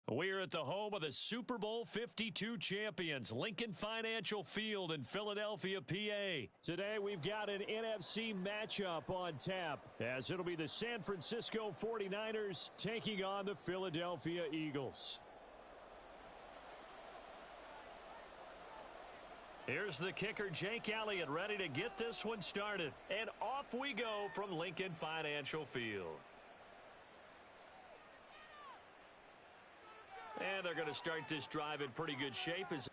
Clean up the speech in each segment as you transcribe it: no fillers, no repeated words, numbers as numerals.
We're at the home of the Super Bowl 52 champions, Lincoln Financial Field in Philadelphia, PA. Today we've got an NFC matchup on tap, as it'll be the San Francisco 49ers taking on the Philadelphia Eagles. Here's the kicker, Jake Elliott, ready to get this one started. And off we go from Lincoln Financial Field. And they're going to start this drive in pretty good shape. Past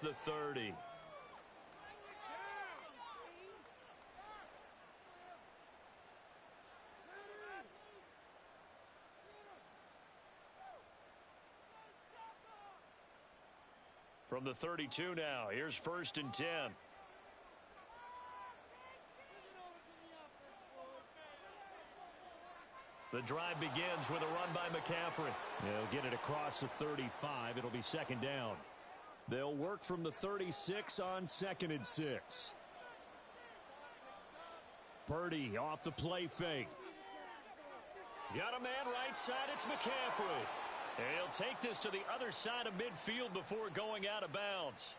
the 30. From the 32 now, here's 1st and 10. The drive begins with a run by McCaffrey. They'll get it across the 35. It'll be 2nd down. They'll work from the 36 on 2nd and 6. Purdy off the play fake. Got a man right side. It's McCaffrey. And he'll take this to the other side of midfield before going out of bounds.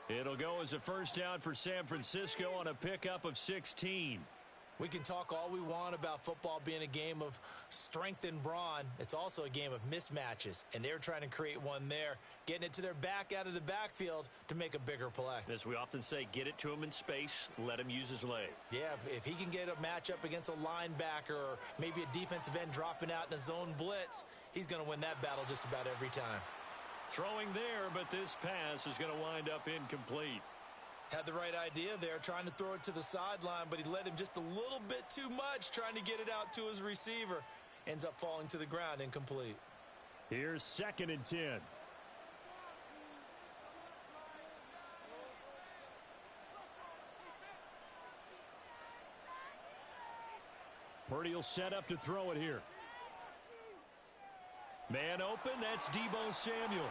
It'll go as a 1st down for San Francisco on a pickup of 16. We can talk all we want about football being a game of strength and brawn. It's also a game of mismatches, and they're trying to create one there, getting it to their back out of the backfield to make a bigger play. As we often say, get it to him in space, let him use his leg. Yeah, if he can get a matchup against a linebacker or maybe a defensive end dropping out in a zone blitz, he's going to win that battle just about every time. Throwing there, but this pass is going to wind up incomplete. Had the right idea there, trying to throw it to the sideline, but he led him just a little bit too much, trying to get it out to his receiver. Ends up falling to the ground, incomplete. Here's 2nd and 10. Purdy will set up to throw it here. Man open, that's Deebo Samuel.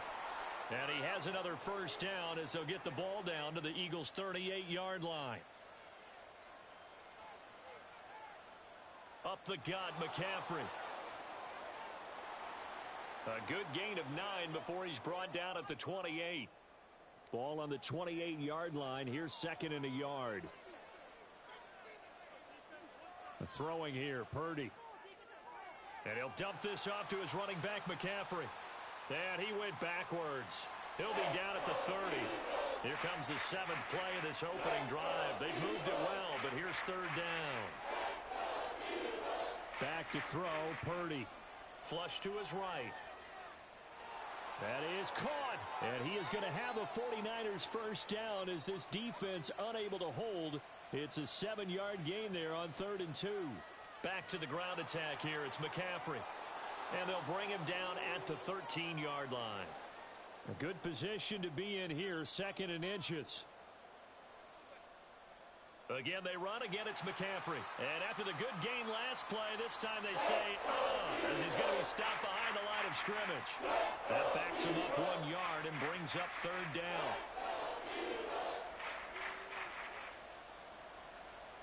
And he has another 1st down as they'll get the ball down to the Eagles' 38-yard line. Up the gut, McCaffrey. A good gain of 9 before he's brought down at the 28. Ball on the 28-yard line. Here's 2nd and a yard. Throwing here, Purdy. And he'll dump this off to his running back, McCaffrey. And he went backwards. He'll be down at the 30. Here comes the 7th play of this opening drive. They've moved it well, but here's 3rd down. Back to throw, Purdy. Flush to his right. That is caught. And he is going to have a 49ers 1st down as this defense unable to hold. It's a 7-yard gain there on 3rd and 2. Back to the ground attack here. It's McCaffrey. And they'll bring him down at the 13-yard line. A good position to be in here, 2nd and inches. Again, they run. Again, it's McCaffrey. And after the good gain last play, this time they say, as he's going to be stopped behind the line of scrimmage. That backs him up 1 yard and brings up 3rd down.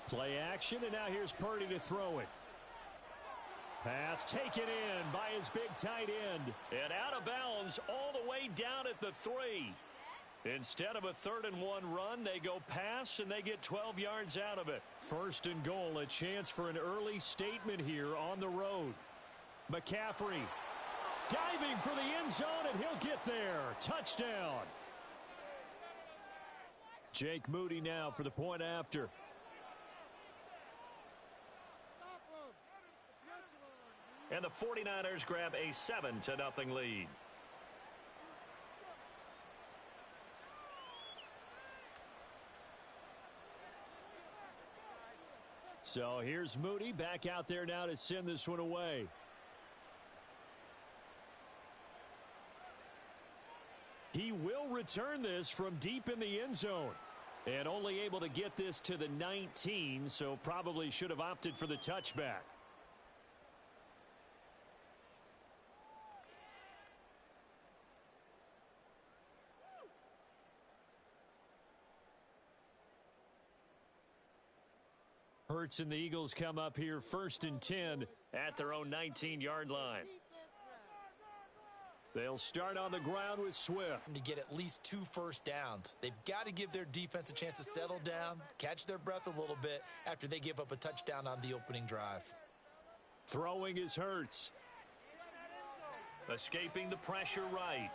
Play action, and now here's Purdy to throw it. Pass taken in by his big tight end. And out of bounds all the way down at the 3. Instead of a 3rd and 1 run, they go pass, and they get 12 yards out of it. 1st and goal, a chance for an early statement here on the road. McCaffrey diving for the end zone, and he'll get there. Touchdown. Jake Moody now for the point after. And the 49ers grab a 7-0 lead. So here's Moody back out there now to send this one away. He will return this from deep in the end zone. And only able to get this to the 19, so probably should have opted for the touchback. Hurts and the Eagles come up here 1st and 10 at their own 19-yard line. They'll start on the ground with Swift. To get at least 2 first downs. They've got to give their defense a chance to settle down, catch their breath a little bit after they give up a touchdown on the opening drive. Throwing is Hurts. Escaping the pressure right.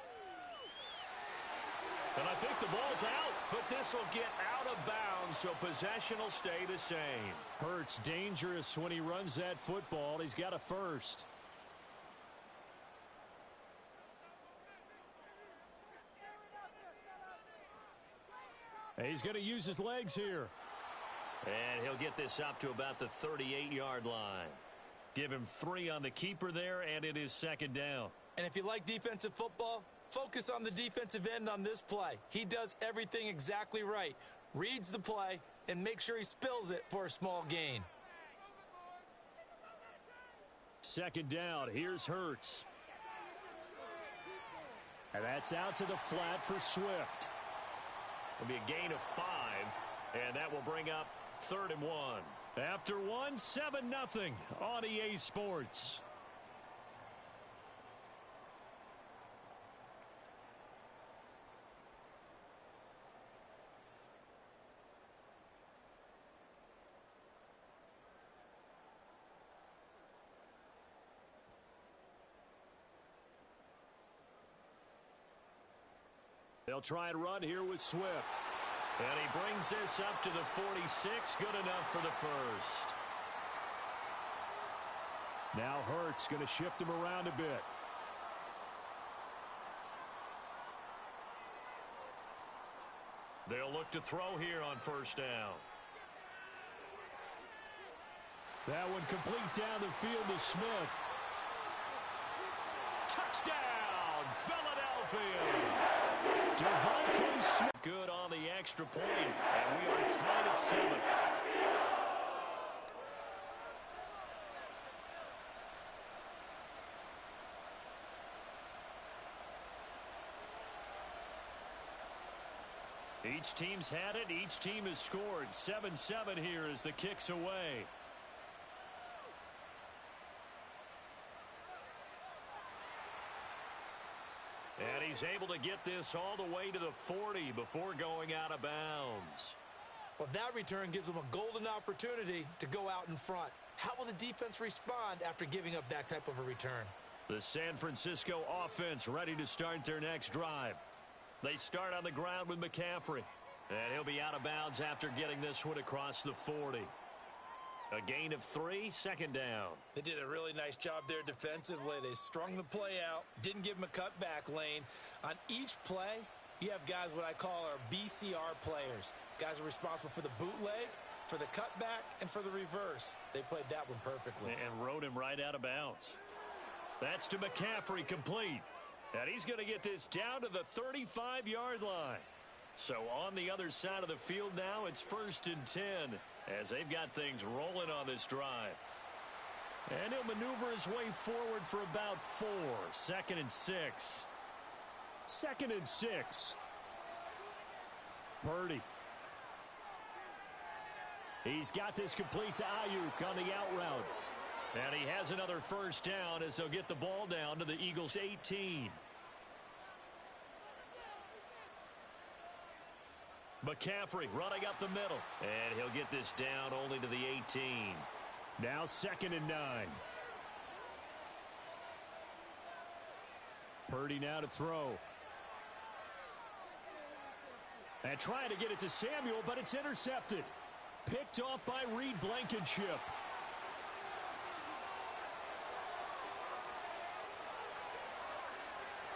And I think the ball's out, but this will get out of bounds, so possession will stay the same. Hurts dangerous when he runs that football. He's got a first. He's going to use his legs here. And he'll get this up to about the 38-yard line. Give him 3 on the keeper there, and it is 2nd down. And if you like defensive football, focus on the defensive end on this play. He does everything exactly right. Reads the play and makes sure he spills it for a small gain. 2nd down. Here's Hurts. And that's out to the flat for Swift. It'll be a gain of 5, and that will bring up 3rd and 1. After 1, 7-0 on EA Sports. They'll try and run here with Swift. And he brings this up to the 46. Good enough for the first. Now Hurts going to shift him around a bit. They'll look to throw here on 1st down. That one complete down the field to Smith. Touchdown, Philadelphia! Devontae Smith good on the extra point, and we are tied at 7. Each team's had it. Each team has scored. 7-7 here as the kick's away. And he's able to get this all the way to the 40 before going out of bounds. Well, that return gives them a golden opportunity to go out in front. How will the defense respond after giving up that type of a return? The San Francisco offense ready to start their next drive. They start on the ground with McCaffrey. And he'll be out of bounds after getting this one across the 40. A gain of 3, 2nd down. They did a really nice job there defensively. They strung the play out, didn't give him a cutback lane. On each play, you have guys what I call our BCR players. Guys are responsible for the bootleg, for the cutback, and for the reverse. They played that one perfectly. And rode him right out of bounds. That's to McCaffrey, complete. And he's going to get this down to the 35-yard line. So on the other side of the field now, it's 1st and 10 as they've got things rolling on this drive. And he'll maneuver his way forward for about 4. 2nd and 6. 2nd and 6. Purdy. He's got this complete to Ayuk on the out route. And he has another 1st down as they'll get the ball down to the Eagles' 18. McCaffrey running up the middle. And he'll get this down only to the 18. Now 2nd and 9. Purdy now to throw. And trying to get it to Samuel, but it's intercepted. Picked off by Reed Blankenship.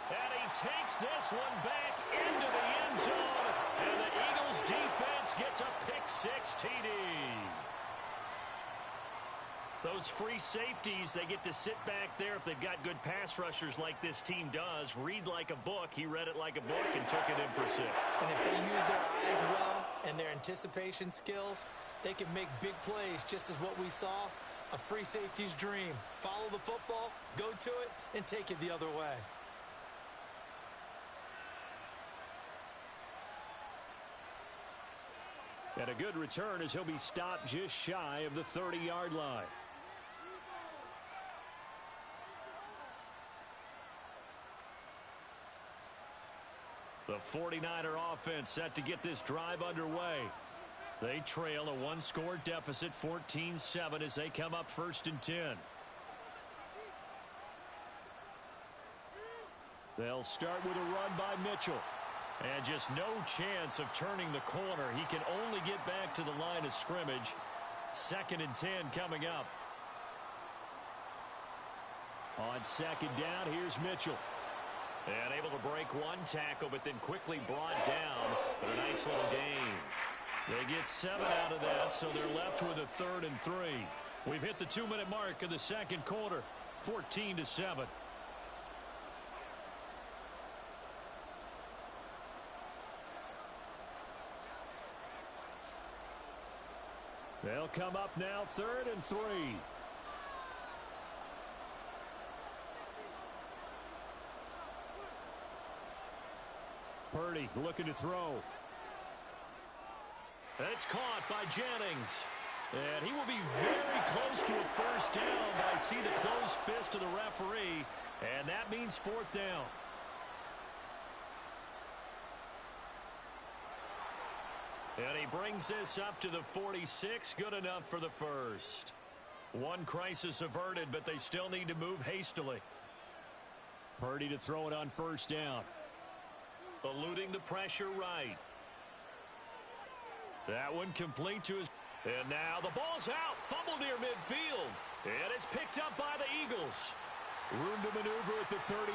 And he takes this one back into the end zone. And the Eagles defense gets a pick-6 TD. Those free safeties, they get to sit back there if they've got good pass rushers like this team does. Read like a book. He read it like a book and took it in for 6. And if they use their eyes well and their anticipation skills, they can make big plays just as what we saw. A free safety's dream. Follow the football, go to it, and take it the other way. And a good return as he'll be stopped just shy of the 30-yard line. The 49er offense set to get this drive underway. They trail a one-score deficit, 14-7, as they come up 1st and 10. They'll start with a run by Mitchell. And just no chance of turning the corner. He can only get back to the line of scrimmage. 2nd and 10 coming up. On 2nd down, here's Mitchell. And able to break one tackle, but then quickly brought down. But a nice little gain. They get 7 out of that, so they're left with a 3rd and 3. We've hit the 2-minute mark of the 2nd quarter. 14-7. They'll come up now, 3rd and 3. Purdy looking to throw. It's caught by Jennings. And he will be very close to a 1st down, but I see the closed fist of the referee, and that means 4th down. And he brings this up to the 46. Good enough for the 1st. One crisis averted, but they still need to move hastily. Purdy to throw it on 1st down. Eluding the pressure right. That one complete to his... And now the ball's out. Fumble near midfield. And it's picked up by the Eagles. Room to maneuver at the 35.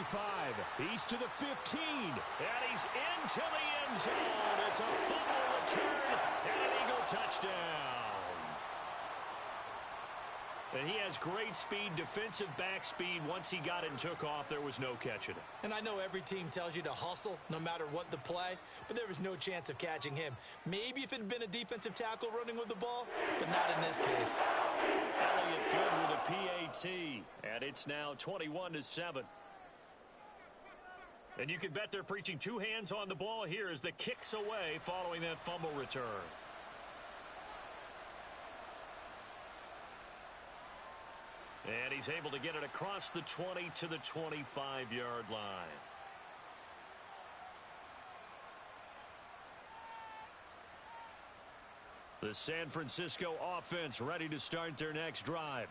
He's to the 15. And he's into the end zone. It's a fumble return and an Eagle touchdown. And he has great speed, defensive back speed. Once he got it and took off, there was no catching it. And I know every team tells you to hustle no matter what the play, but there was no chance of catching him. Maybe if it had been a defensive tackle running with the ball, but not in this case. Elliott good with a PAT, and it's now 21-7. And you can bet they're preaching 2 hands on the ball here as the kick's away following that fumble return. And he's able to get it across the 20 to the 25-yard line. The San Francisco offense ready to start their next drive.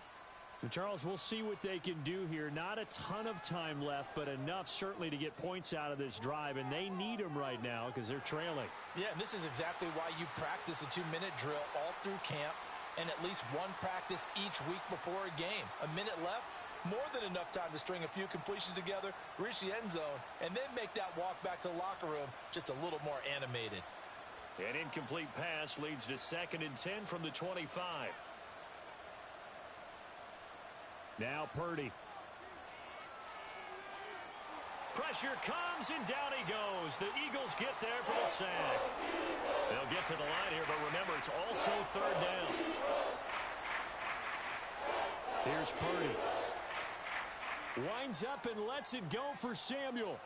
Charles, we'll see what they can do here. Not a ton of time left, but enough certainly to get points out of this drive, and they need them right now because they're trailing. Yeah, and this is exactly why you practice a 2-minute drill all through camp, and at least one practice each week before a game. A minute left, more than enough time to string a few completions together, reach the end zone, and then make that walk back to the locker room just a little more animated. An incomplete pass leads to 2nd and 10 from the 25. Now Purdy. Pressure comes, and down he goes. The Eagles get there for the sack. They'll get to the line here, but remember, it's also 3rd down. Here's Purdy. Winds up and lets it go for Samuel.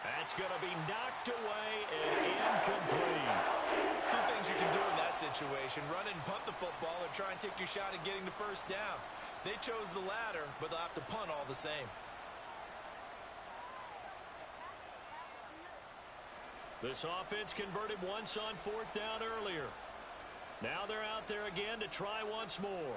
That's going to be knocked away and incomplete. 2 things you can do in that situation. Run and punt the football or try and take your shot at getting the 1st down. They chose the latter, but they'll have to punt all the same. This offense converted once on 4th down earlier. Now they're out there again to try once more.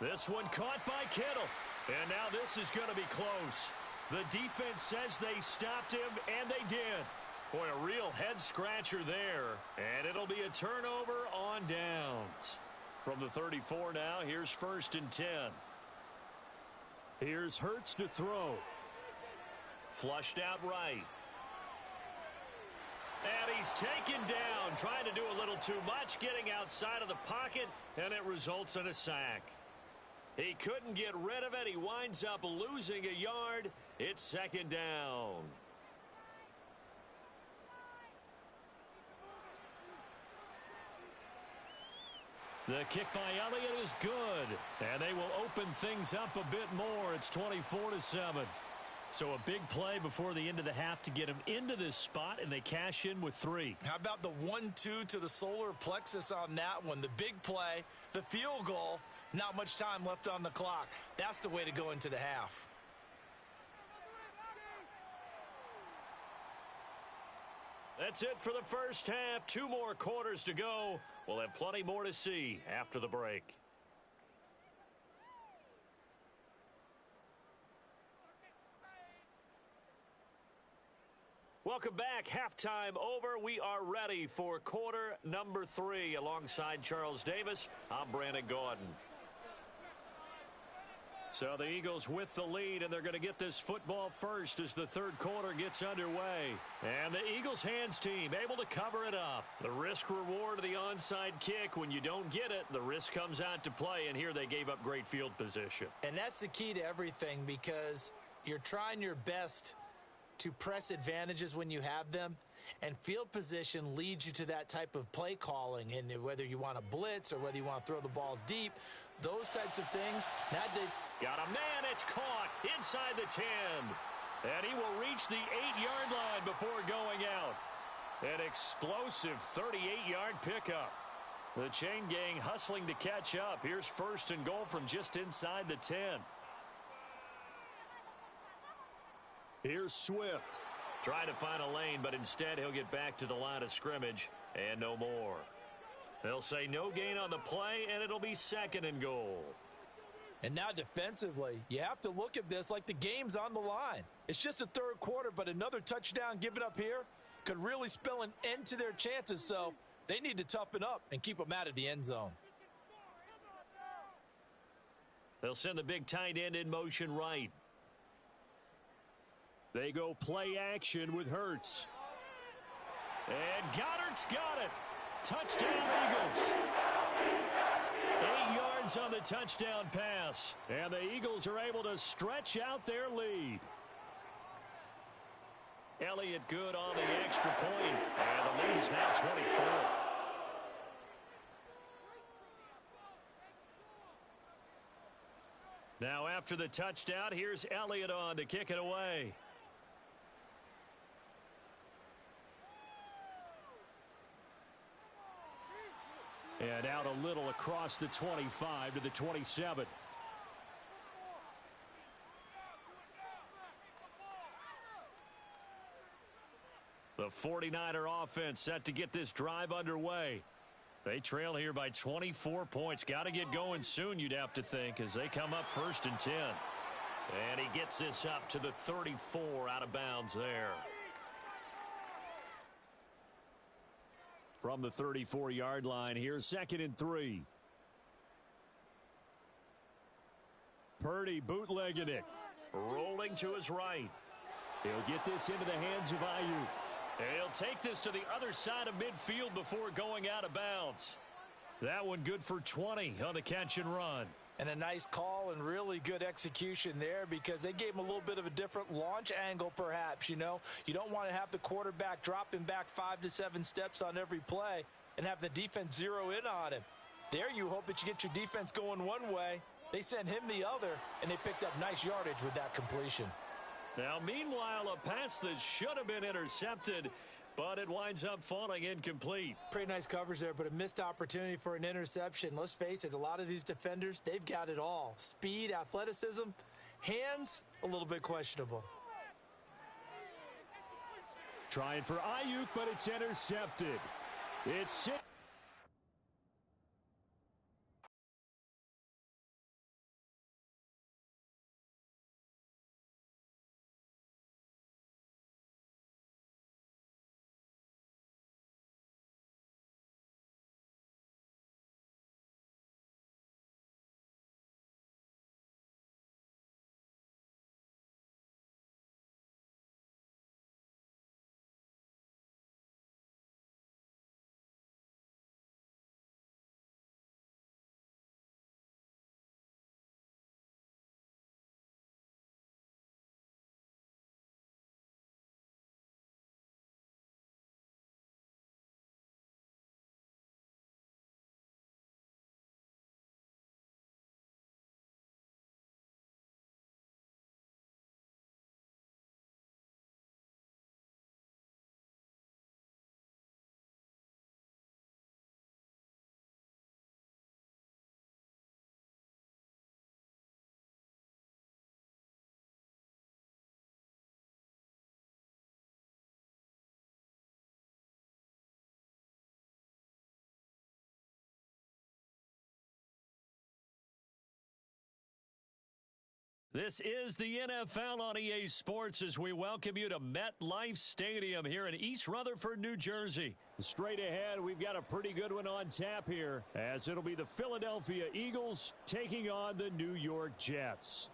This one caught by Kittle. And now this is going to be close. The defense says they stopped him, and they did. Boy, a real head-scratcher there. And it'll be a turnover on downs. From the 34 now, here's 1st and 10. Here's Hurts to throw. Flushed out right. And he's taken down, trying to do a little too much, getting outside of the pocket, and it results in a sack. He couldn't get rid of it. He winds up losing a yard. It's 2nd down. The kick by Elliott is good, and they will open things up a bit more. It's 24-7. So a big play before the end of the half to get them into this spot, and they cash in with 3. How about the 1-2 to the solar plexus on that one? The big play, the field goal, not much time left on the clock. That's the way to go into the half. That's it for the first half. 2 more quarters to go. We'll have plenty more to see after the break. Welcome back. Halftime over. We are ready for quarter number 3. Alongside Charles Davis, I'm Brandon Gaudin. So the Eagles with the lead, and they're going to get this football first as the third quarter gets underway. And the Eagles hands team able to cover it up. The risk reward of the onside kick. When you don't get it, the risk comes out to play, and here they gave up great field position. And that's the key to everything, because you're trying your best to press advantages when you have them, and field position leads you to that type of play calling. And whether you want to blitz or whether you want to throw the ball deep, those types of things. Now they got a man. It's caught inside the 10. And he will reach the 8-yard line before going out. An explosive 38-yard pickup. The chain gang hustling to catch up. Here's first and goal from just inside the 10. Here's Swift. Trying to find a lane, but instead he'll get back to the line of scrimmage and no more. They'll say no gain on the play, and it'll be second and goal. And now defensively, you have to look at this like the game's on the line. It's just the third quarter, but another touchdown given up here could really spell an end to their chances, so they need to toughen up and keep them out of the end zone. They'll send the big tight end in motion right. They go play action with Hurts. And Goddard's got it. Touchdown, Eagles. 8 yards on the touchdown pass. And the Eagles are able to stretch out their lead. Elliott good on the extra point. And the lead is now 24. Now after the touchdown, here's Elliott on to kick it away. And out a little across the 25 to the 27. The 49er offense set to get this drive underway. They trail here by 24 points. Got to get going soon, you'd have to think, as they come up first and 10. And he gets this up to the 34, out of bounds there. From the 34-yard line, here's second and 3. Purdy bootlegging it. Rolling to his right. He'll get this into the hands of Ayuk. And he'll take this to the other side of midfield before going out of bounds. That one good for 20 on the catch and run. And a nice call and really good execution there, because they gave him a little bit of a different launch angle perhaps, you know. You don't want to have the quarterback dropping back 5 to 7 steps on every play and have the defense zero in on him. There you hope that you get your defense going one way. They sent him the other, and they picked up nice yardage with that completion. Now, meanwhile, a pass that should have been intercepted, but it winds up falling incomplete. Pretty nice coverage there, but a missed opportunity for an interception. Let's face it, a lot of these defenders, they've got it all. Speed, athleticism, hands, a little bit questionable. Trying for Ayuk, but it's intercepted. It's This is the NFL on EA Sports as we welcome you to MetLife Stadium here in East Rutherford, New Jersey. Straight ahead, we've got a pretty good one on tap here, as it'll be the Philadelphia Eagles taking on the New York Jets.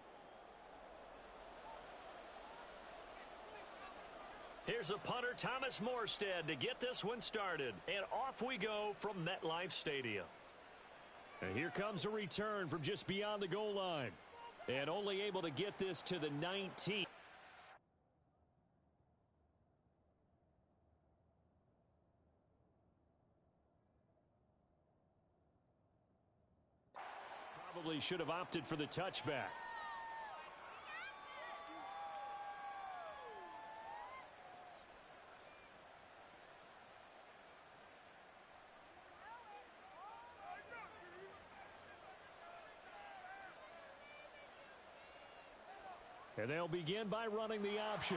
Here's a punter, Thomas Morstead, to get this one started. And off we go from MetLife Stadium. And here comes a return from just beyond the goal line. And only able to get this to the 19. Probably should have opted for the touchback. And they'll begin by running the option.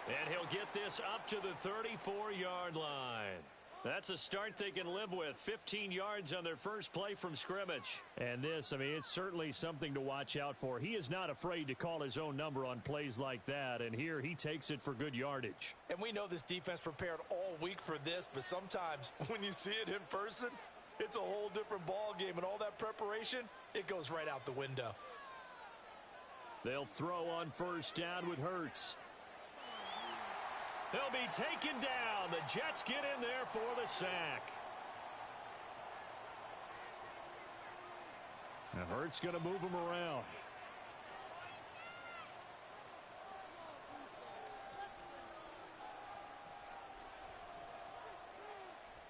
And he'll get this up to the 34-yard line. That's a start they can live with. 15 yards on their first play from scrimmage. And this, I mean, it's certainly something to watch out for. He is not afraid to call his own number on plays like that. And here he takes it for good yardage. And we know this defense prepared all week for this, but sometimes when you see it in person, it's a whole different ball game. And all that preparation, it goes right out the window. They'll throw on first down with Hurts. He'll be taken down. The Jets get in there for the sack. Now Hurts going to move him around.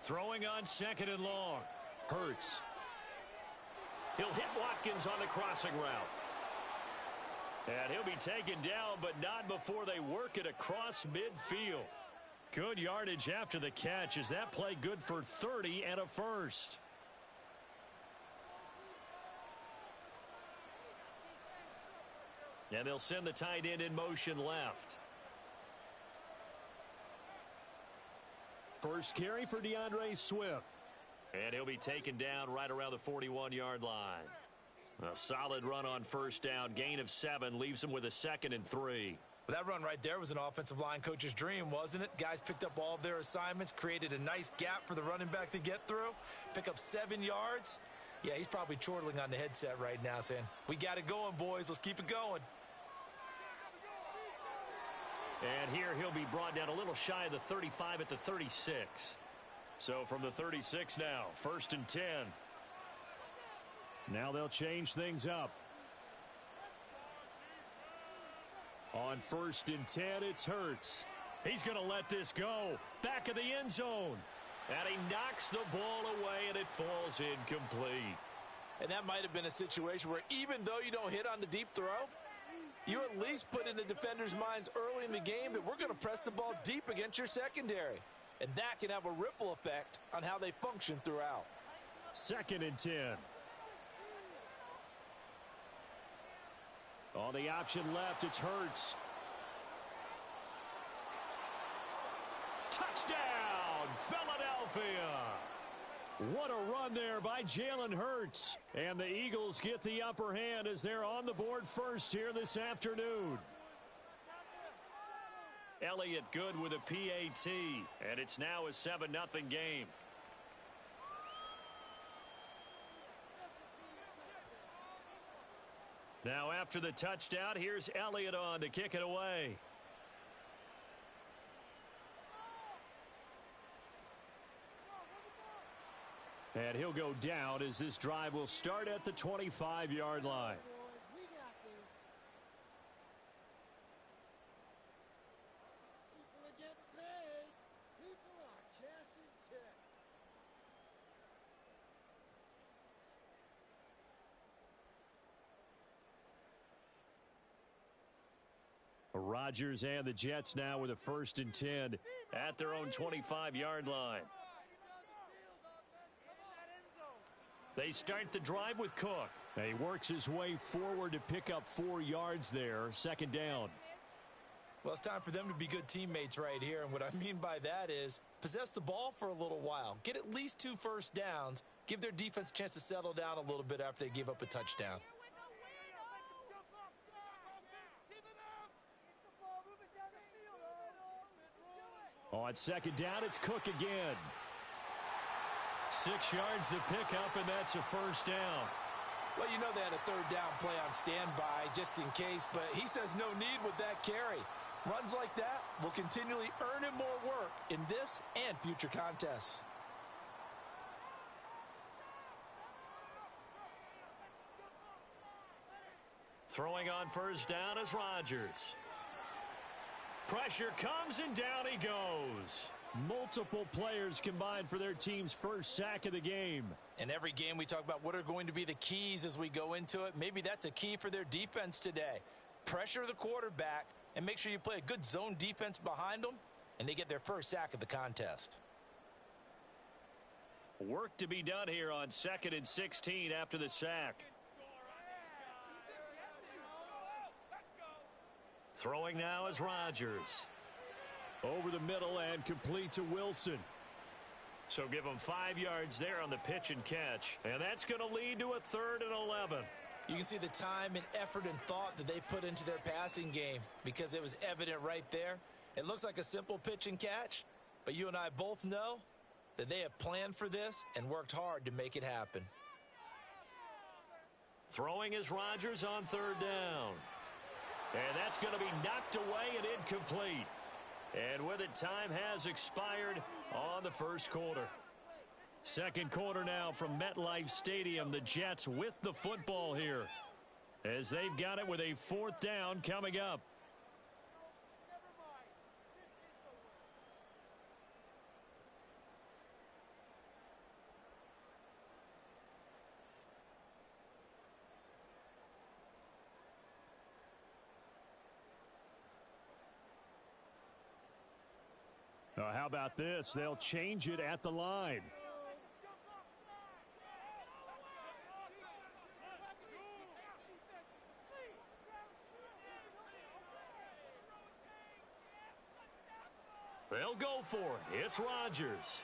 Throwing on second and long. Hurts. He'll hit Watkins on the crossing route. And he'll be taken down, but not before they work it across midfield. Good yardage after the catch. Is that play good for 30 and a first? And they'll send the tight end in motion left. First carry for DeAndre Swift. And he'll be taken down right around the 41-yard line. A solid run on first down. Gain of 7 leaves him with a 2nd and 3. That run right there was an offensive line coach's dream, wasn't it? Guys picked up all of their assignments, created a nice gap for the running back to get through, pick up 7 yards. Yeah, he's probably chortling on the headset right now saying, we got it going, boys. Let's keep it going. And here he'll be brought down a little shy of the 35 at the 36. So from the 36 now, 1st and 10. Now they'll change things up. On 1st and 10, it's Hurts. He's going to let this go. Back of the end zone. And he knocks the ball away, and it falls incomplete. And that might have been a situation where even though you don't hit on the deep throw, you at least put in the defender's minds early in the game that we're going to press the ball deep against your secondary. And that can have a ripple effect on how they function throughout. 2nd and 10. On the option left, it's Hurts. Touchdown, Philadelphia. What a run there by Jalen Hurts. And the Eagles get the upper hand as they're on the board first here this afternoon. Elliott good with a PAT, and it's now a 7-0 game. Now after the touchdown, here's Elliott on to kick it away. And he'll go down as this drive will start at the 25-yard line. Rodgers and the Jets now with a 1st and 10 at their own 25-yard line. They start the drive with Cook. He works his way forward to pick up 4 yards there. 2nd down. Well, it's time for them to be good teammates right here. And what I mean by that is possess the ball for a little while. Get at least 2 first downs. Give their defense a chance to settle down a little bit after they give up a touchdown. On second down, it's Cook again. 6 yards the pickup, and that's a first down. Well, you know they had a third down play on standby just in case, but he says no need with that carry. Runs like that will continually earn him more work in this and future contests. Throwing on first down is Rodgers. Pressure comes, and down he goes. Multiple players combined for their team's first sack of the game. In every game we talk about what are going to be the keys as we go into it. Maybe that's a key for their defense today. Pressure the quarterback and make sure you play a good zone defense behind them, and they get their first sack of the contest. Work to be done here on 2nd and 16 after the sack. Throwing now is Rodgers. Over the middle and complete to Wilson. So give him 5 yards there on the pitch and catch. And that's going to lead to a 3rd and 11. You can see the time and effort and thought that they put into their passing game because it was evident right there. It looks like a simple pitch and catch, but you and I both know that they have planned for this and worked hard to make it happen. Throwing is Rodgers on 3rd down. And that's going to be knocked away and incomplete. And with it, time has expired on the first quarter. Second quarter now from MetLife Stadium. The Jets with the football here as they've got it with a 4th down coming up. How about this? They'll change it at the line. They'll go for it. It's Rodgers.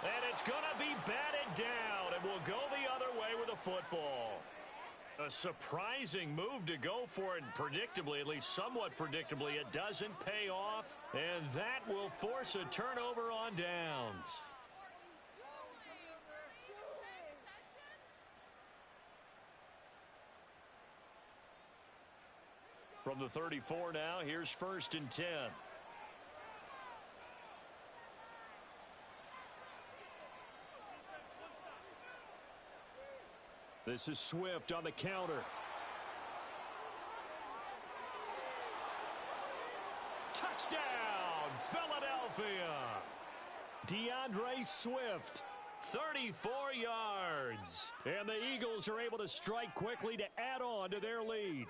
And it's going to be batted down, and will go the other way with the football. A surprising move to go for it, and predictably, at least somewhat predictably, it doesn't pay off, and that will force a turnover on downs. From the 34 now, here's 1st and 10. This is Swift on the counter. Touchdown, Philadelphia. DeAndre Swift, 34 yards. And the Eagles are able to strike quickly to add on to their lead.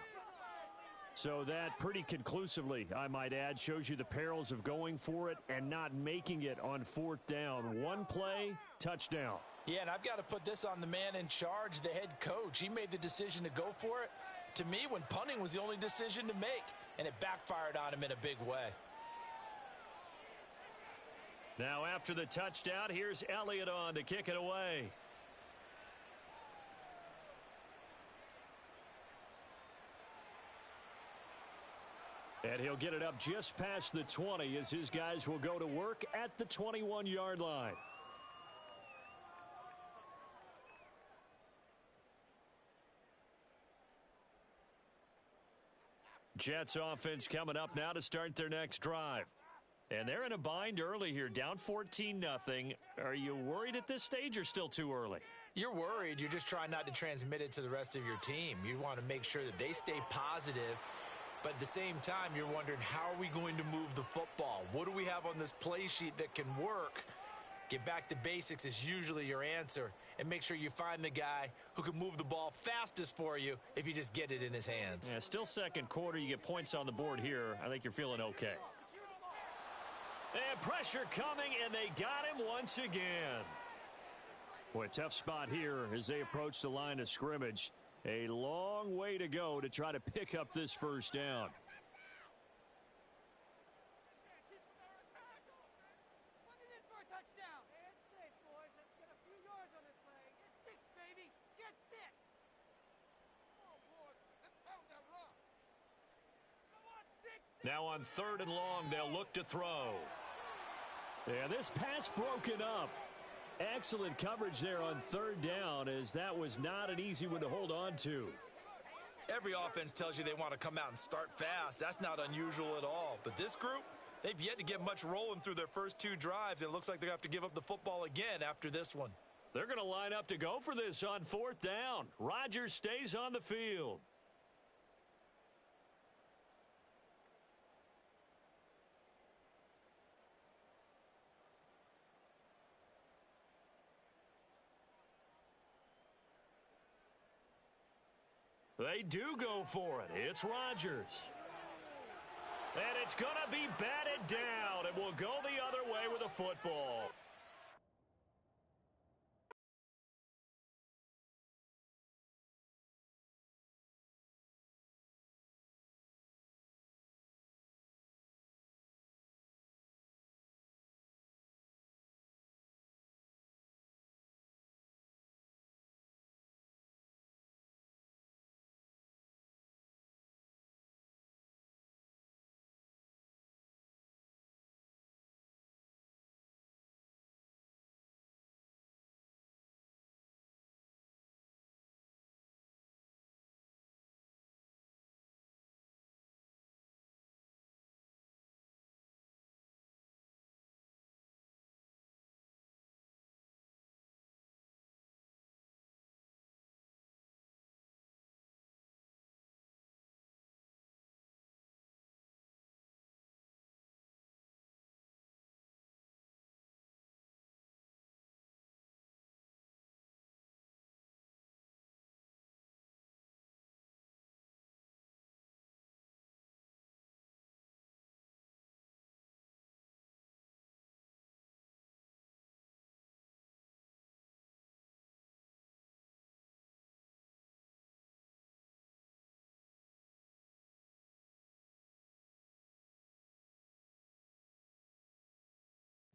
So that pretty conclusively, I might add, shows you the perils of going for it and not making it on 4th down. One play, touchdown. Yeah, and I've got to put this on the man in charge, the head coach. He made the decision to go for it. To me, when punting was the only decision to make, and it backfired on him in a big way. Now after the touchdown, here's Elliott on to kick it away. And he'll get it up just past the 20 as his guys will go to work at the 21-yard line. Jets offense coming up now to start their next drive. And they're in a bind early here, down 14-0. Are you worried at this stage or still too early? You're worried. You're just trying not to transmit it to the rest of your team. You want to make sure that they stay positive. But at the same time, you're wondering, how are we going to move the football? What do we have on this play sheet that can work? Get back to basics is usually your answer. And make sure you find the guy who can move the ball fastest for you if you just get it in his hands. Yeah, still second quarter. You get points on the board here. I think you're feeling okay. And pressure coming, and they got him once again. Boy, tough spot here as they approach the line of scrimmage. A long way to go to try to pick up this first down. Now on 3rd and long, they'll look to throw. And this pass broken up. Excellent coverage there on third down, as that was not an easy one to hold on to. Every offense tells you they want to come out and start fast. That's not unusual at all. But this group, they've yet to get much rolling through their first two drives, and it looks like they're going to have to give up the football again after this one. They're going to line up to go for this on fourth down. Rodgers stays on the field. They do go for it. It's Rodgers. And it's going to be batted down, and will go the other way with a football.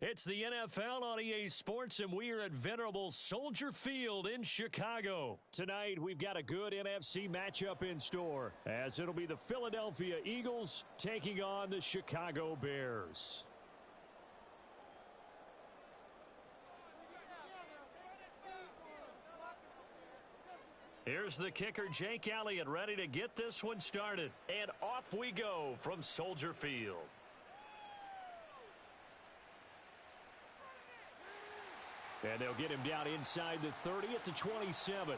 It's the NFL on EA Sports, and we are at venerable Soldier Field in Chicago. Tonight, we've got a good NFC matchup in store, as it'll be the Philadelphia Eagles taking on the Chicago Bears. Here's the kicker, Jake Elliott, ready to get this one started. And off we go from Soldier Field. And they'll get him down inside the 30 at the 27.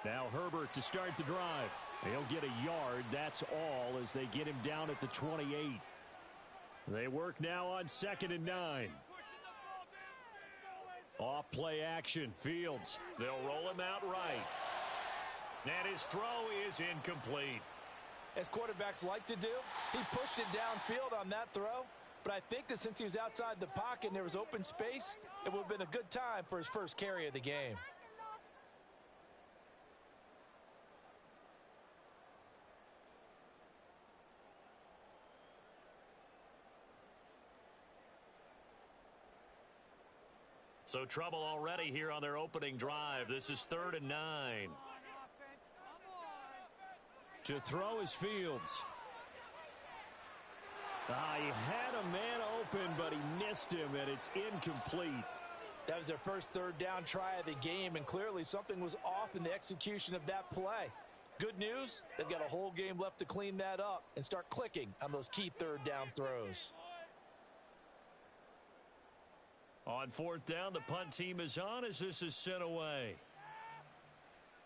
Now Herbert to start the drive. He'll get a yard, that's all, as they get him down at the 28. They work now on 2nd and 9. Off play action, Fields. They'll roll him out right. And his throw is incomplete. As quarterbacks like to do, he pushed it downfield on that throw. But I think that since he was outside the pocket and there was open space, it would have been a good time for his first carry of the game. So trouble already here on their opening drive. This is 3rd and 9. To throw is Fields. He had a man open, but he missed him, and it's incomplete. That was their first 3rd down try of the game, and clearly something was off in the execution of that play. Good news, they've got a whole game left to clean that up and start clicking on those key 3rd down throws. On 4th down, the punt team is on as this is sent away.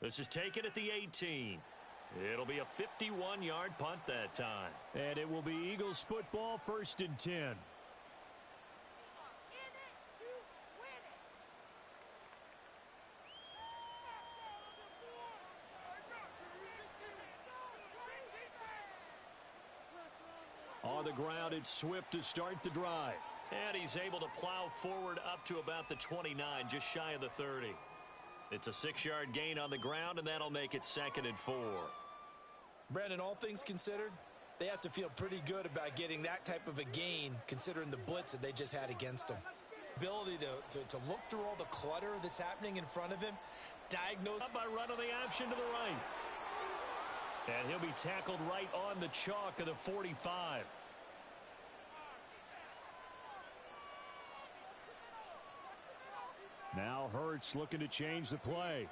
This is taken at the 18. It'll be a 51-yard punt that time. And it will be Eagles football, 1st and 10. On the ground, it's Swift to start the drive. And he's able to plow forward up to about the 29, just shy of the 30. It's a 6-yard gain on the ground, and that'll make it 2nd and 4. Brandon, all things considered, they have to feel pretty good about getting that type of a gain considering the blitz that they just had against them. Ability to look through all the clutter that's happening in front of him, diagnose by running the option to the right. And he'll be tackled right on the chalk of the 45. Now Hurts looking to change the play.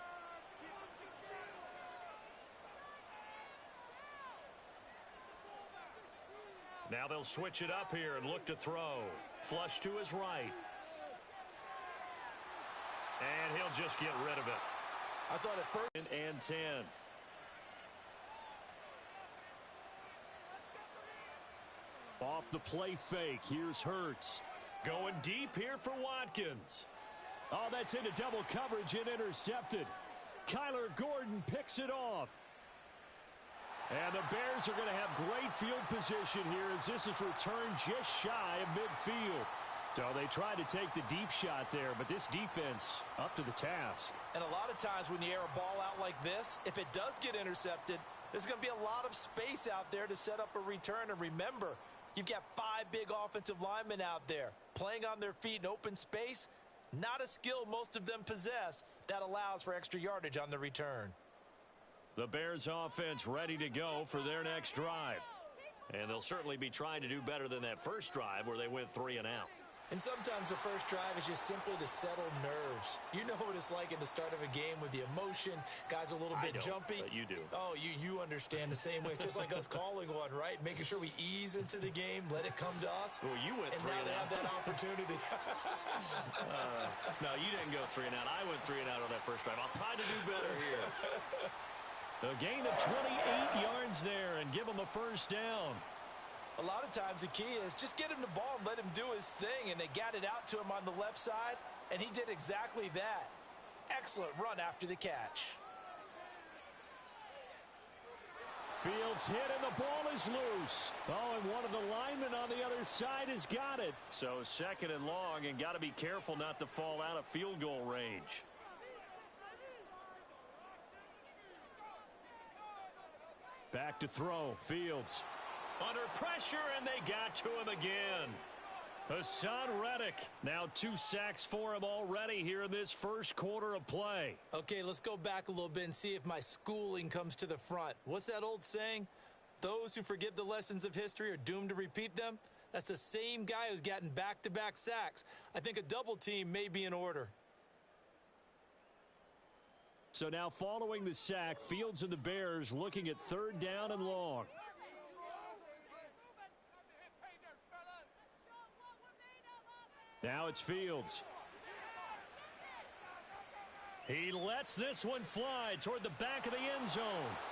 Now they'll switch it up here and look to throw. Flush to his right. And he'll just get rid of it. I thought at first. And 10. Off the play fake. Here's Hurts. Going deep here for Watkins. Oh, that's into double coverage and intercepted. Kyler Gordon picks it off. And the Bears are going to have great field position here as this is returned just shy of midfield. So they tried to take the deep shot there, but this defense up to the task. And a lot of times when you air a ball out like this, if it does get intercepted, there's going to be a lot of space out there to set up a return. And remember, you've got 5 big offensive linemen out there playing on their feet in open space. Not a skill most of them possess that allows for extra yardage on the return. The Bears offense ready to go for their next drive. And they'll certainly be trying to do better than that first drive where they went 3 and out. And sometimes the first drive is just simply to settle nerves. You know what it's like at the start of a game with the emotion. Guys a little bit jumpy. But you do. Oh, you understand the same way. It's just like us calling one, right? Making sure we ease into the game, let it come to us. Well, you went 3 and out. And now they have that opportunity. No, you didn't go 3 and out. I went 3 and out on that first drive. I'll try to do better here. A gain of 28 yards there and give him a first down. A lot of times the key is just get him the ball and let him do his thing, and they got it out to him on the left side, and he did exactly that. Excellent run after the catch. Fields hit, and the ball is loose. Oh, and one of the linemen on the other side has got it. So 2nd and long, and got to be careful not to fall out of field goal range. Back to throw. Fields under pressure, and they got to him again. Hassan Reddick, now 2 sacks for him already here in this first quarter of play. Okay, let's go back a little bit and see if my schooling comes to the front. What's that old saying? Those who forget the lessons of history are doomed to repeat them. That's the same guy who's gotten back-to-back sacks. I think a double team may be in order. So now following the sack, Fields and the Bears looking at 3rd down and long. Now it's Fields. He lets this one fly toward the back of the end zone.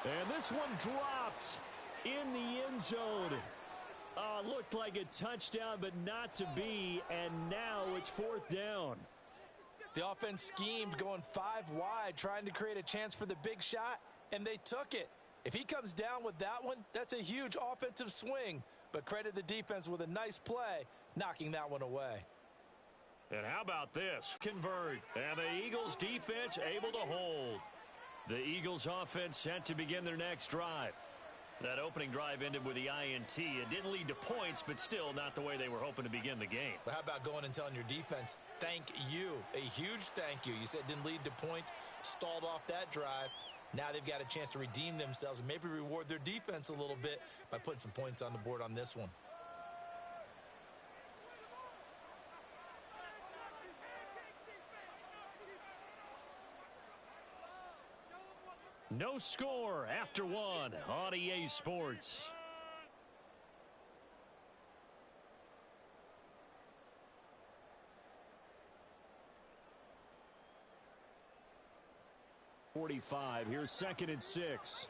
And this one dropped in the end zone. Looked like a touchdown, but not to be. And now it's 4th down. The offense schemed going 5 wide, trying to create a chance for the big shot, and they took it. If he comes down with that one, that's a huge offensive swing. But credit the defense with a nice play, knocking that one away. And how about this? Convert. And the Eagles defense able to hold. The Eagles offense set to begin their next drive. That opening drive ended with the INT. It didn't lead to points, but still not the way they were hoping to begin the game. But how about going and telling your defense, thank you, a huge thank you. You said it didn't lead to points, stalled off that drive. Now they've got a chance to redeem themselves and maybe reward their defense a little bit by putting some points on the board on this one. No score after 1 on EA Sports. .45. Here's 2nd and 6.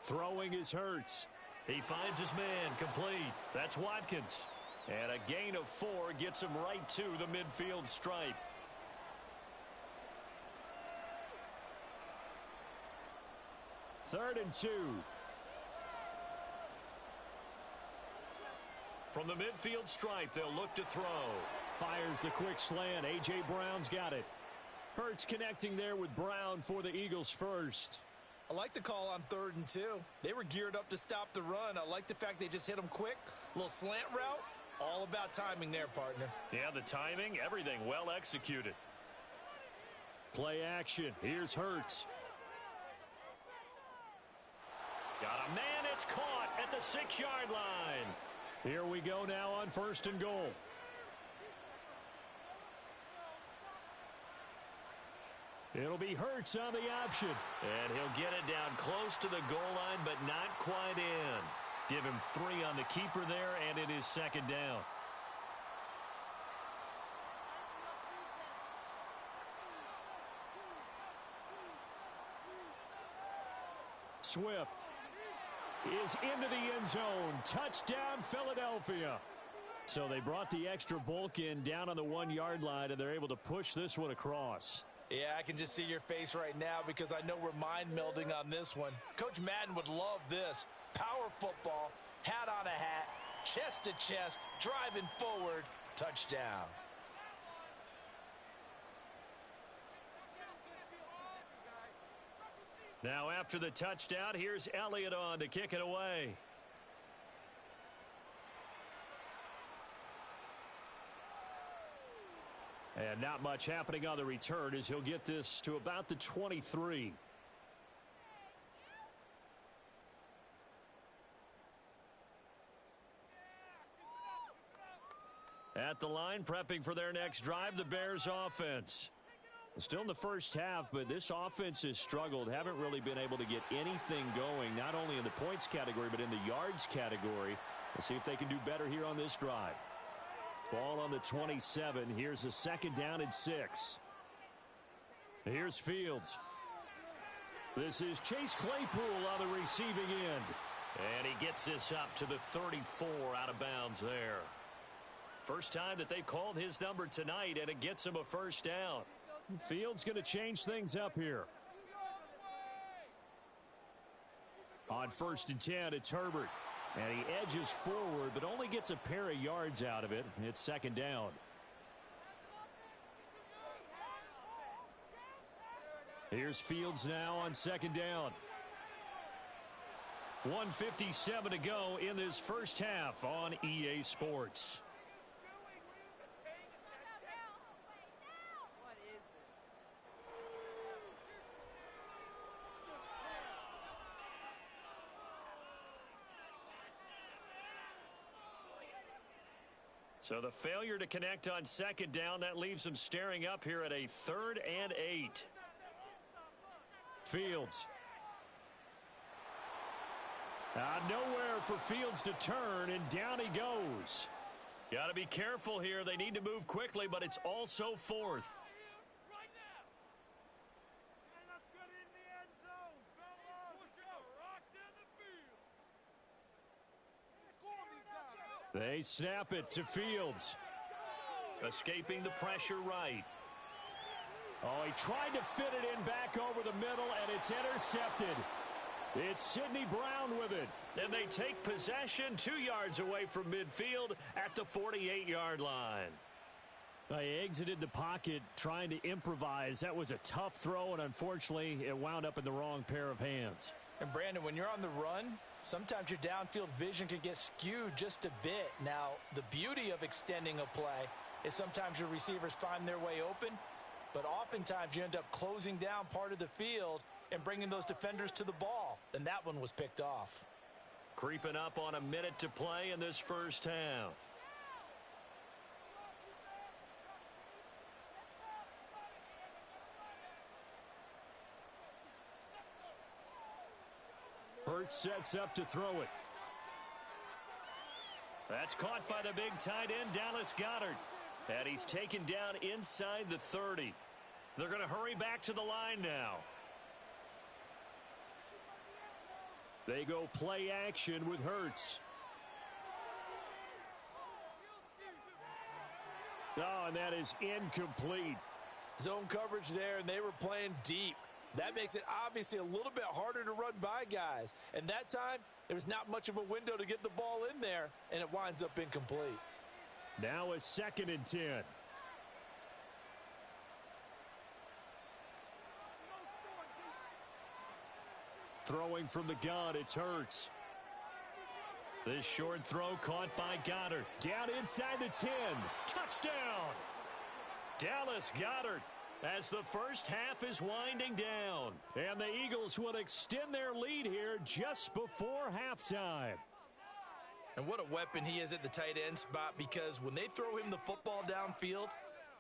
Throwing is Hurts. He finds his man complete. That's Watkins. And a gain of 4 gets him right to the midfield stripe. Third and 2. From the midfield stripe, they'll look to throw. Fires the quick slant. A.J. Brown's got it. Hurts connecting there with Brown for the Eagles first. I like the call on 3rd and 2. They were geared up to stop the run. I like the fact they just hit them quick. Little slant route. All about timing there, partner. Yeah, the timing, everything well executed. Play action. Here's Hurts. Got a man. It's caught at the 6-yard line. Here we go now on 1st and goal. It'll be Hurts on the option. And he'll get it down close to the goal line, but not quite in. Give him 3 on the keeper there, and it is 2nd down. Swift is into the end zone. Touchdown, Philadelphia. So they brought the extra bulk in down on the 1-yard line, and they're able to push this one across. Yeah, I can just see your face right now because I know we're mind melding on this one. Coach Madden would love this. Power football, hat on a hat, chest to chest, driving forward, touchdown. Now after the touchdown, here's Elliott on to kick it away. And not much happening on the return as he'll get this to about the 23. At the line, prepping for their next drive, the Bears offense. Still in the first half, but this offense has struggled. Haven't really been able to get anything going, not only in the points category, but in the yards category. We'll see if they can do better here on this drive. Ball on the 27. Here's a 2nd down and 6. Here's Fields. This is Chase Claypool on the receiving end. And he gets this up to the 34 out of bounds there. First time that they've called his number tonight, and it gets him a 1st down. Fields going to change things up here. On 1st and 10, it's Herbert. And he edges forward, but only gets a pair of yards out of it. It's 2nd down. Here's Fields now on 2nd down. 1:57 to go in this first half on EA Sports. So the failure to connect on 2nd down, that leaves them staring up here at a 3rd and 8. Fields. Nowhere for Fields to turn, and down he goes. Got to be careful here. They need to move quickly, but it's also 4th. They snap it to Fields. Escaping the pressure right. Oh, he tried to fit it in back over the middle, and it's intercepted. It's Sidney Brown with it. And they take possession 2 yards away from midfield at the 48-yard line. He exited the pocket trying to improvise. That was a tough throw, and unfortunately, it wound up in the wrong pair of hands. And Brandon, when you're on the run, sometimes your downfield vision can get skewed just a bit. Now, the beauty of extending a play is sometimes your receivers find their way open, but oftentimes you end up closing down part of the field and bringing those defenders to the ball. And that one was picked off. Creeping up on a minute to play in this first half. Hurts sets up to throw it. That's caught by the big tight end, Dallas Goedert. And he's taken down inside the 30. They're going to hurry back to the line now. They go play action with Hurts. Oh, and that is incomplete. Zone coverage there, and they were playing deep. That makes it obviously a little bit harder to run by guys. And that time, there was not much of a window to get the ball in there, and it winds up incomplete. Now a 2nd and 10. Throwing from the gun, it's Hurts. This short throw caught by Goddard. Down inside the 10. Touchdown! Dallas Goedert as the first half is winding down. And the Eagles will extend their lead here just before halftime. And what a weapon he is at the tight end spot, because when they throw him the football downfield,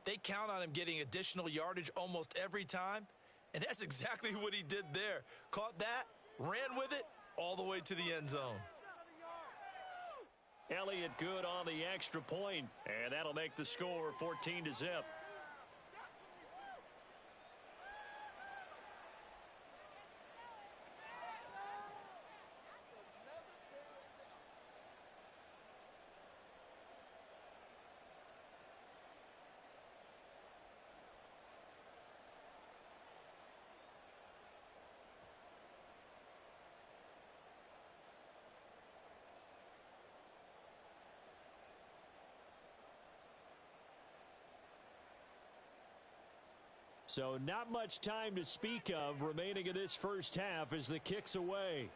they count on him getting additional yardage almost every time. And that's exactly what he did there. Caught that, ran with it, all the way to the end zone. Elliott good on the extra point, and that'll make the score 14-0. So not much time to speak of remaining in this first half as the kick's away.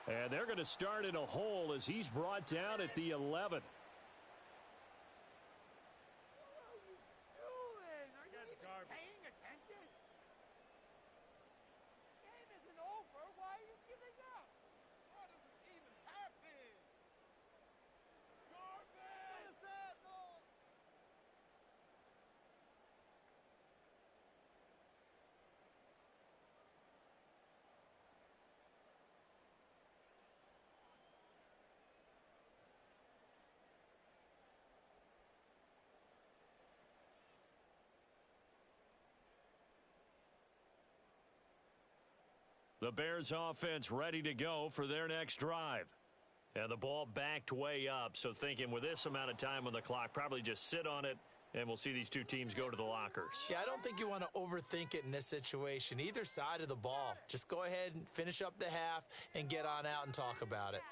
And they're going to start in a hole as he's brought down at the 11. The Bears offense ready to go for their next drive. And the ball backed way up, so thinking with this amount of time on the clock, probably just sit on it, and we'll see these two teams go to the lockers. Yeah, I don't think you want to overthink it in this situation. Either side of the ball. Just go ahead and finish up the half and get on out and talk about it.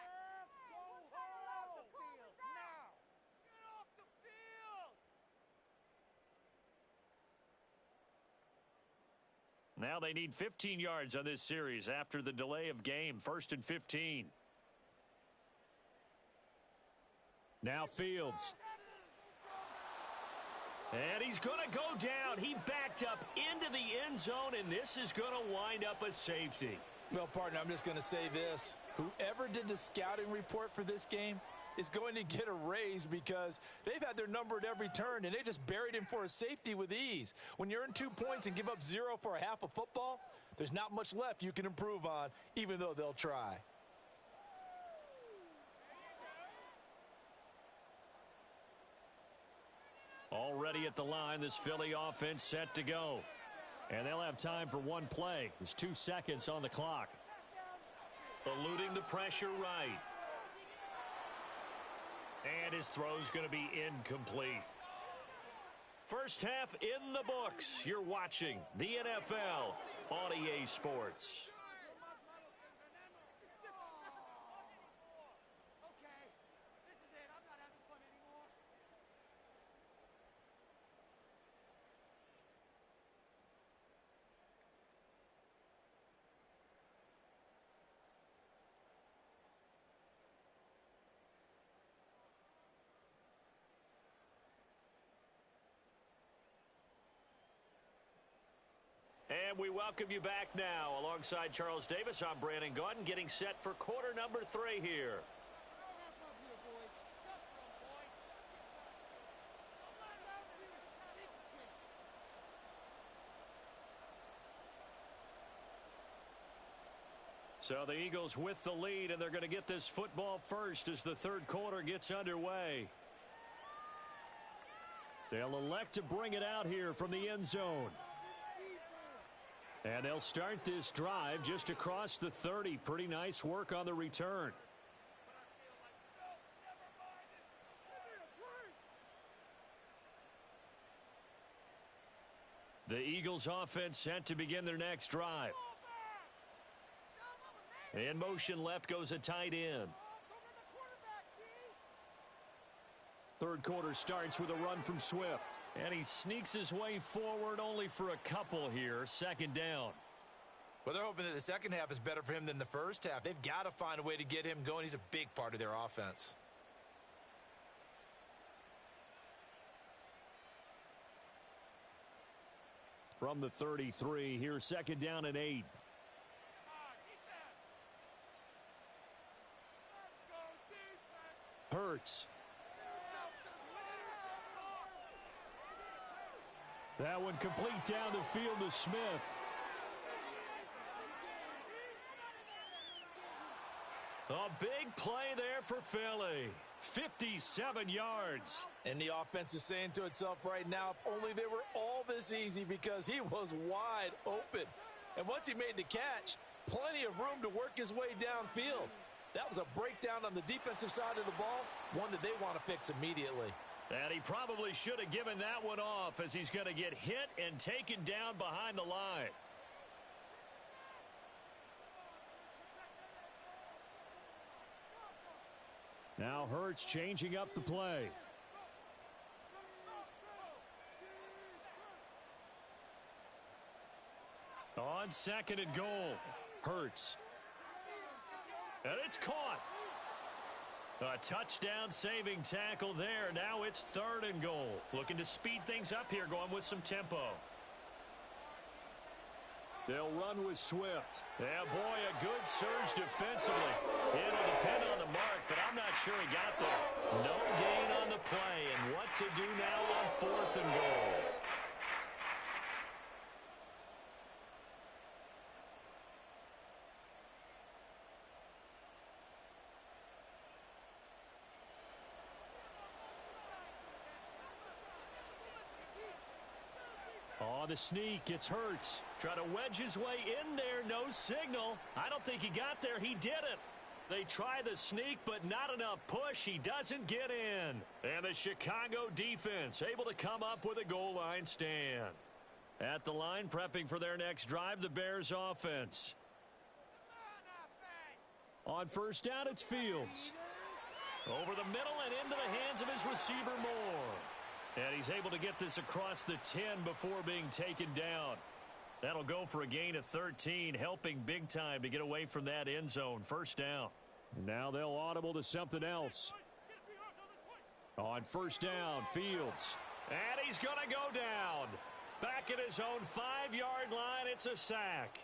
Now they need 15 yards on this series after the delay of game. 1st and 15. Now Fields. And he's going to go down. He backed up into the end zone, and this is going to wind up a safety. Well, partner, I'm just going to say this. Whoever did the scouting report for this game is going to get a raise, because they've had their number at every turn, and they just buried him for a safety with ease. When you earn 2 points and give up 0 for a half of football, there's not much left you can improve on, even though they'll try. Already at the line, this Philly offense set to go. And they'll have time for one play. There's 2 seconds on the clock. Eluding the pressure right. And his throw's going to be incomplete. First half in the books. You're watching the NFL on EA Sports. And we welcome you back now. Alongside Charles Davis, I'm Brandon Gaudin, getting set for quarter number 3 here. So the Eagles with the lead, and they're going to get this football first as the third quarter gets underway. They'll elect to bring it out here from the end zone. And they'll start this drive just across the 30. Pretty nice work on the return. The Eagles offense set to begin their next drive. In motion left goes a tight end. Third quarter starts with a run from Swift. And he sneaks his way forward only for a couple here. Second down. Well, they're hoping that the second half is better for him than the first half. They've got to find a way to get him going. He's a big part of their offense. From the 33, here's second down and 8. Hurts. That one complete down the field to Smith. A big play there for Philly. 57 yards. And the offense is saying to itself right now, if only they were all this easy, because he was wide open. And once he made the catch, plenty of room to work his way downfield. That was a breakdown on the defensive side of the ball, one that they want to fix immediately. And he probably should have given that one off, as he's going to get hit and taken down behind the line. Now Hurts changing up the play. On second and goal, Hurts. And it's caught. A touchdown saving tackle there. Now it's third and goal. Looking to speed things up here, going with some tempo. They'll run with Swift. Yeah, boy, a good surge defensively. It'll depend on the mark, but I'm not sure he got there. No gain on the play, and what to do now on fourth and goal. On the sneak, it's Hurts. Trying to wedge his way in there, no signal. I don't think he got there. He didn't. They try the sneak, but not enough push. He doesn't get in. And the Chicago defense able to come up with a goal line stand. At the line, prepping for their next drive, the Bears offense. On first down, it's Fields. Over the middle and into the hands of his receiver, Moore. And he's able to get this across the 10 before being taken down. That'll go for a gain of 13, helping big time to get away from that end zone. First down. Now they'll audible to something else. On first down, Fields. And he's going to go down. Back at his own 5-yard line, it's a sack.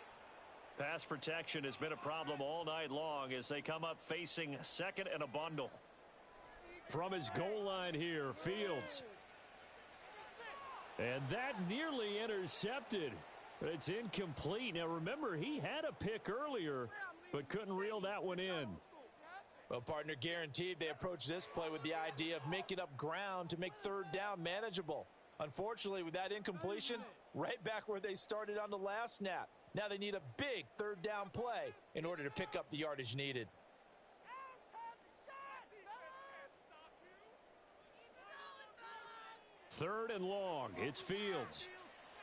Pass protection has been a problem all night long as they come up facing second and a bundle. From his goal line here, Fields. And that nearly intercepted. But it's incomplete. Now, remember, he had a pick earlier, but couldn't reel that one in. Well, partner, guaranteed they approach this play with the idea of making up ground to make third down manageable. Unfortunately, with that incompletion, right back where they started on the last snap. Now they need a big third down play in order to pick up the yardage needed. Third and long. It's Fields.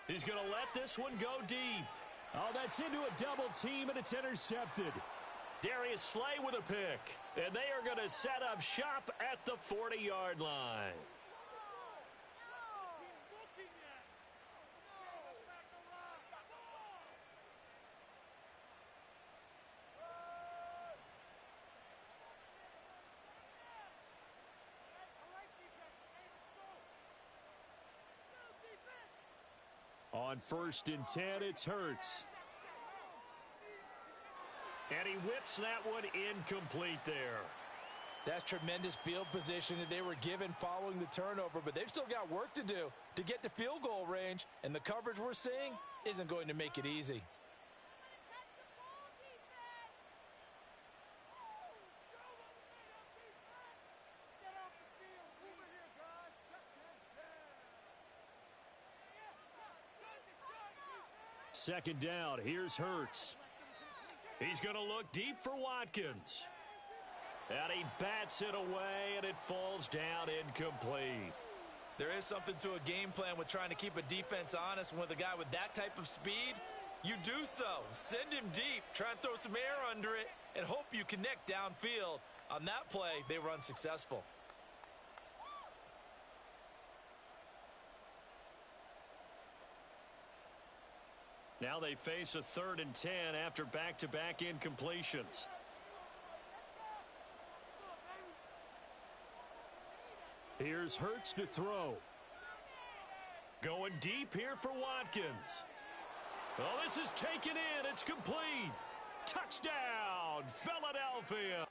He's going to let this one go deep. Oh, that's into a double team, and it's intercepted. Darius Slay with a pick. And they are going to set up shop at the 40-yard line. On first and 10, it's Hurts. And he whips that one incomplete there. That's tremendous field position that they were given following the turnover, but they've still got work to do to get to field goal range, and the coverage we're seeing isn't going to make it easy. Second down, here's Hurts. He's going to look deep for Watkins. And he bats it away, and it falls down incomplete. There is something to a game plan with trying to keep a defense honest. With a guy with that type of speed, you do so. Send him deep. Try and throw some air under it and hope you connect downfield. On that play, they were unsuccessful. Now they face a 3rd and 10 after back-to-back incompletions. Here's Hurts to throw. Going deep here for Watkins. Oh, this is taken in. It's complete. Touchdown, Philadelphia.